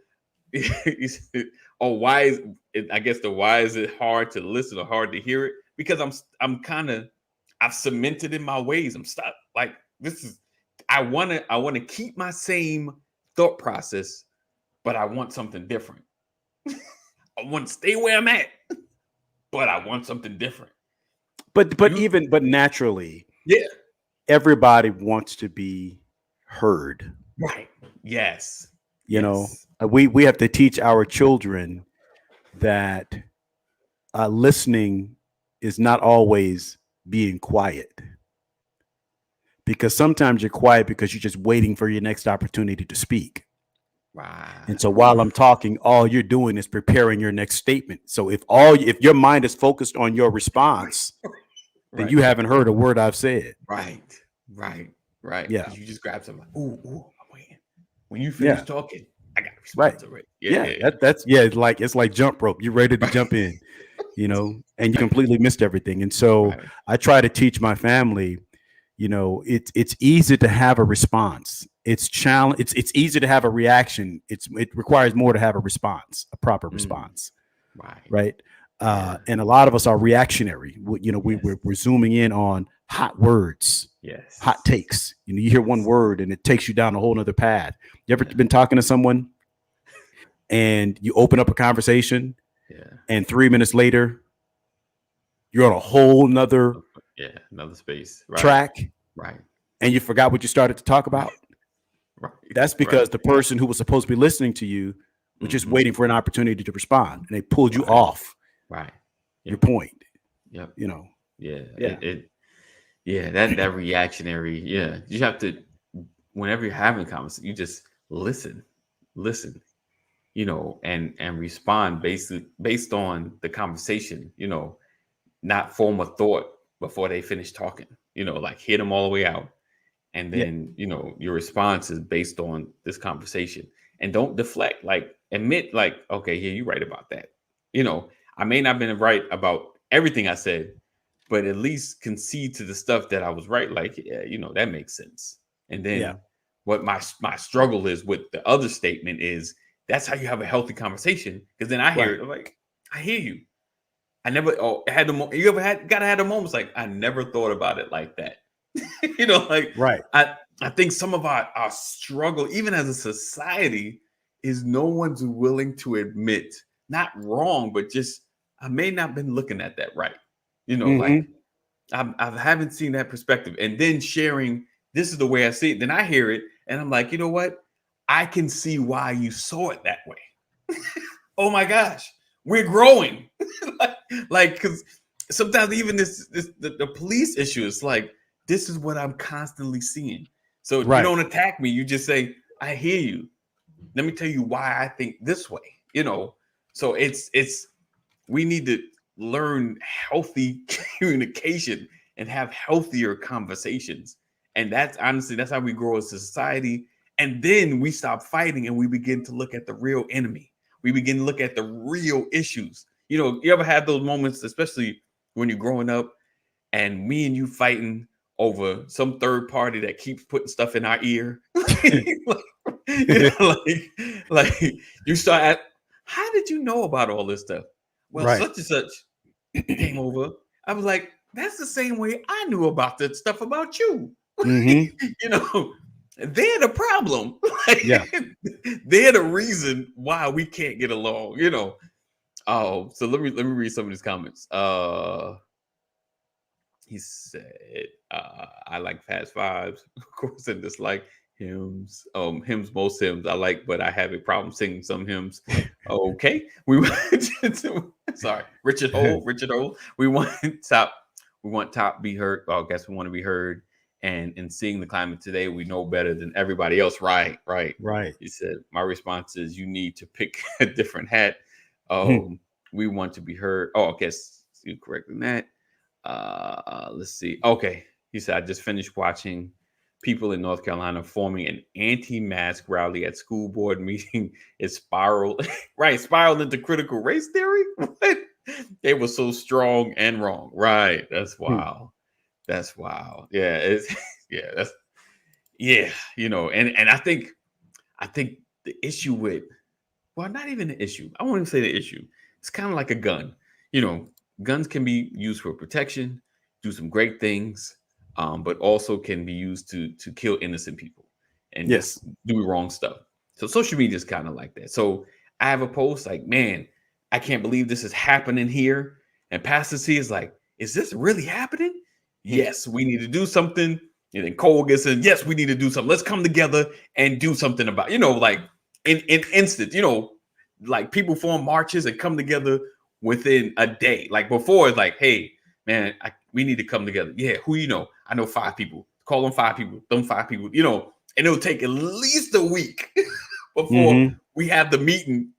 Why is it? I guess why is it hard to listen or hard to hear it? Because I've cemented in my ways. I'm stuck. Like this is. I want to keep my same thought process, but I want something different. I want to stay where I'm at, but I want something different. But naturally, yeah, everybody wants to be heard. Right. Yes. You know, we have to teach our children that listening is not always being quiet. Because sometimes you're quiet because you're just waiting for your next opportunity to speak. Right. And so while I'm talking, all you're doing is preparing your next statement. So if your mind is focused on your response, then you haven't heard a word I've said. Right. Yeah. You just grab something. Ooh, I'm waiting. When you finish talking, I got to respond to it. It's like jump rope. You're ready to jump in, and you completely missed everything. And so I try to teach my family, it's easy to have a response. It's easy to have a reaction. It requires more to have a response, a proper response. Right. And a lot of us are reactionary. We're zooming in on hot words, hot takes. You hear one word and it takes you down a whole nother path. You ever been talking to someone and you open up a conversation and 3 minutes later, you're on a whole nother another space track. Right. And you forgot what you started to talk about. Right. That's because the person who was supposed to be listening to you was just waiting for an opportunity to respond, and they pulled you off. Right. Your point. Yep. Yeah. That reactionary. Yeah. You have to, whenever you're having a conversation, you just listen, and respond based on the conversation, not form a thought before they finish talking, like hit them all the way out. And then, your response is based on this conversation, and don't deflect, admit okay, yeah, you're right about that. I may not have been right about everything I said, but at least concede to the stuff that I was right. That makes sense. And then what my struggle is with the other statement is that's how you have a healthy conversation. Because then I hear it, I'm like, I hear you. I never had you ever gotta have the moments like I never thought about it like that. I think some of our struggle, even as a society, is no one's willing to admit, not wrong, but just I may not been looking at that right. I haven't seen that perspective. And then sharing, this is the way I see it. Then I hear it and I'm like, you know what? I can see why you saw it that way. Oh my gosh, we're growing. Because sometimes even the police issue is like, this is what I'm constantly seeing. So you don't attack me. You just say, I hear you. Let me tell you why I think this way. So we need to learn healthy communication and have healthier conversations. And that's how we grow as a society. And then we stop fighting and we begin to look at the real enemy. We begin to look at the real issues. You ever had those moments, especially when you're growing up and me and you fighting over some third party that keeps putting stuff in our ear? You start at, how did you know about all this stuff? Well, such and such came over. I was like, that's the same way I knew about that stuff about you. they're the problem. Yeah. They're the reason why we can't get along, you know. Oh, so let me read some of these comments. He said, I like Fast Fives, of course, and dislike hymns. Hymns, most hymns I like, but I have a problem singing some hymns. Okay. We sorry, Richard Hole. We want top be heard. Well, I guess we want to be heard. And in seeing the climate today, we know better than everybody else. Right. He said, my response is you need to pick a different hat. We want to be heard. Oh, I guess you correcting that. Let's see. Okay. He said, I just finished watching people in North Carolina forming an anti-mask rally at school board meeting. It spiraled into critical race theory. What? They were so strong and wrong. Right. That's wild. That's wild. Yeah. You know, and I think the issue with, well, not even the issue. I won't even say the issue. It's kind of like a gun. You know, guns can be used for protection, do some great things, but also can be used to kill innocent people and just do wrong stuff. So social media is kind of like that. So I have a post like, man, I can't believe this is happening here. And Pastor C is like, is this really happening? Yes, we need to do something. And then Cole gets in, yes, we need to do something. Let's come together and do something about, you know, like in instant, you know, like people form marches and come together within a day. Like before, it's like, hey, man, we need to come together. Yeah, who you know? I know 5 people. Call them 5 people. Them 5 people. You know, and it'll take at least a week before we have the meeting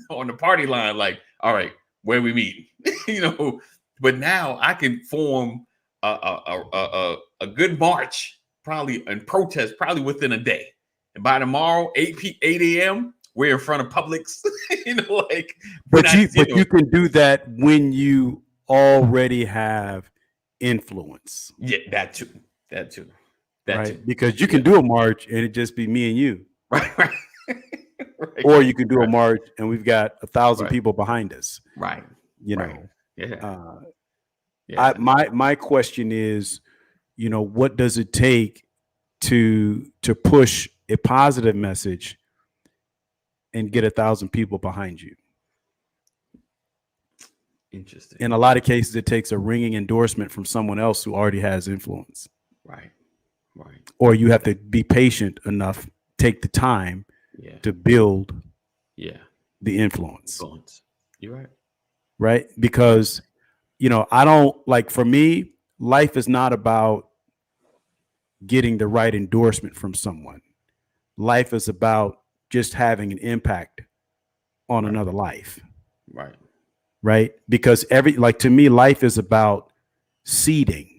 on the party line. Like, all right, where we meet? You know, but now I can form a good march, probably and protest probably within a day. And by tomorrow, 8 a.m. we're in front of Publix, you know, like. But you can do that when you already have influence. Yeah, that too. Right, because you can do a march and it just be me and you. Right. Or you can do a march and we've got 1,000 people behind us. Right. You know. Yeah. My question is, you know, what does it take to push a positive message and get 1,000 people behind you? Interesting. In a lot of cases, it takes a ringing endorsement from someone else who already has influence. Right. Or you have to be patient enough, take the time to build the influence. You're right. Right? Because, you know, I don't like, for me, life is not about getting the right endorsement from someone. Life is about just having an impact on another life. Right. Because to me, life is about seeding.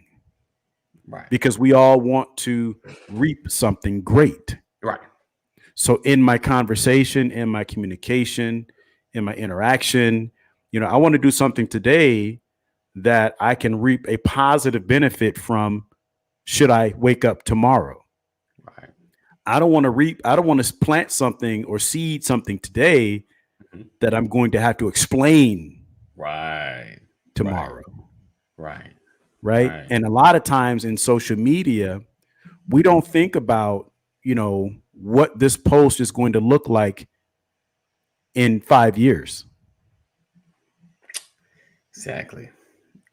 Right. Because we all want to reap something great. Right. So in my conversation, in my communication, in my interaction, you know, I want to do something today that I can reap a positive benefit from should I wake up tomorrow. Right. I don't want to plant something or seed something today that I'm going to have to explain tomorrow. Right. And a lot of times in social media, we don't think about, you know, what this post is going to look like in 5 years. Exactly.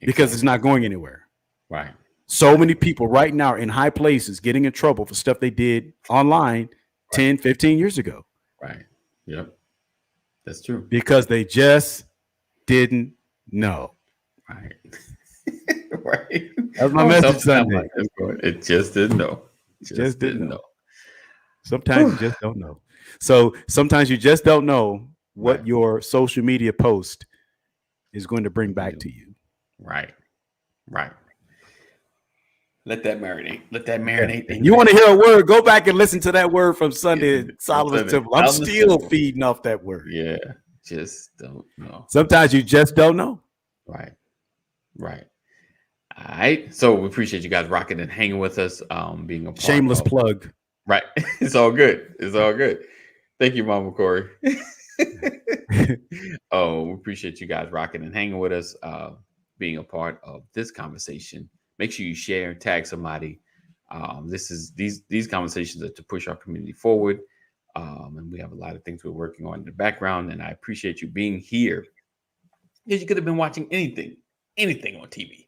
Because it's not going anywhere. Right. So many people right now are in high places getting in trouble for stuff they did online 10, 15 years ago. Right. Yep. That's true. Because they just didn't know. Right. Right. That's my message Sunday. It just didn't know. Just didn't know. Sometimes you just don't know. So sometimes you just don't know what your social media post is going to bring back to you. Right. Let that marinate. Yeah. You want to hear a word? Go back and listen to that word from Sunday at Solomon's Temple. I'm still feeding off that word. Yeah. Just don't know. Sometimes you just don't know. Right. All right. So we appreciate you guys rocking and hanging with us. Being a part shameless plug. Right. It's all good. Thank you, Mama Corey. We appreciate you guys rocking and hanging with us, being a part of this conversation. Make sure you share and tag somebody. These conversations are to push our community forward. And we have a lot of things we're working on in the background. And I appreciate you being here. Because you could have been watching anything on TV,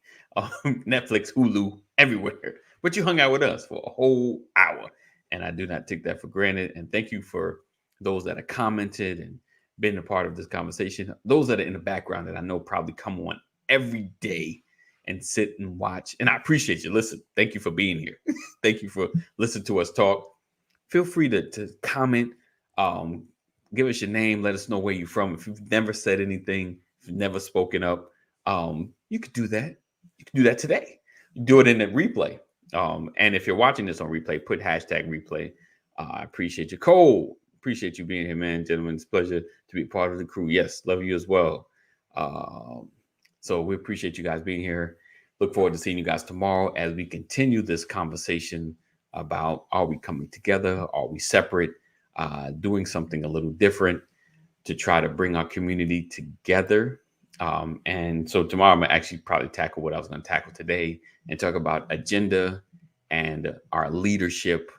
Netflix, Hulu, everywhere. But you hung out with us for a whole hour. And I do not take that for granted. And thank you for those that have commented and been a part of this conversation. Those that are in the background that I know probably come on every day and sit and watch. And I appreciate you. Listen, thank you for being here. Thank you for listening to us talk. Feel free to comment. Give us your name. Let us know where you're from. If you've never said anything, if you've never spoken up, you could do that. You can do that today. You do it in the replay. And if you're watching this on replay, put hashtag replay. I appreciate you. Cole, appreciate you being here, man. Gentlemen, it's a pleasure to be part of the crew. Yes, love you as well. So we appreciate you guys being here. Look forward to seeing you guys tomorrow as we continue this conversation about, are we coming together? Are we separate? Doing something a little different to try to bring our community together. And so tomorrow I'm gonna actually probably tackle what I was going to tackle today and talk about agenda and our leadership,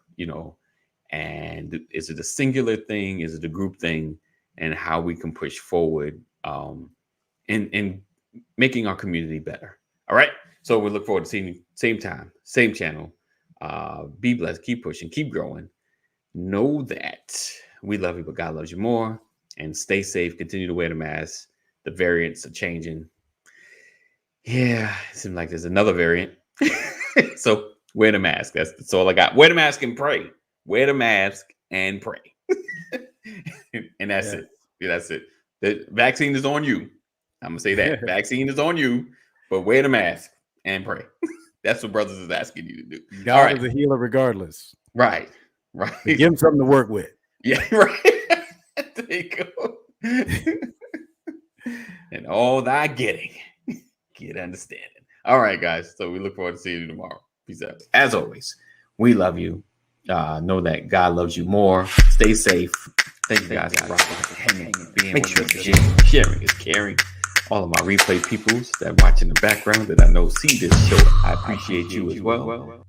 and is it a singular thing? Is it a group thing? And how we can push forward in making our community better. All right. So we look forward to seeing you same time, same channel. Be blessed, keep pushing, keep growing. Know that we love you, but God loves you more. And stay safe. Continue to wear the mask. The variants are changing. Yeah, it seems like there's another variant. So wear the mask. That's all I got. Wear the mask and pray. Wear the mask and pray. And that's it. Yeah, that's it. The vaccine is on you. I'm gonna say that. Vaccine is on you, but wear the mask and pray. That's what brothers is asking you to do. God is a healer regardless. Right. Give him something to work with. Yeah, right. There you go. And all thy getting, get understanding. All right, guys. So we look forward to seeing you tomorrow. Peace out. As always, we love you. Know that God loves you more. Stay safe. Thank you guys for hanging, being. Make sure to sharing is caring. All of my replay peoples that watch in the background that I know see this show, I appreciate you as well.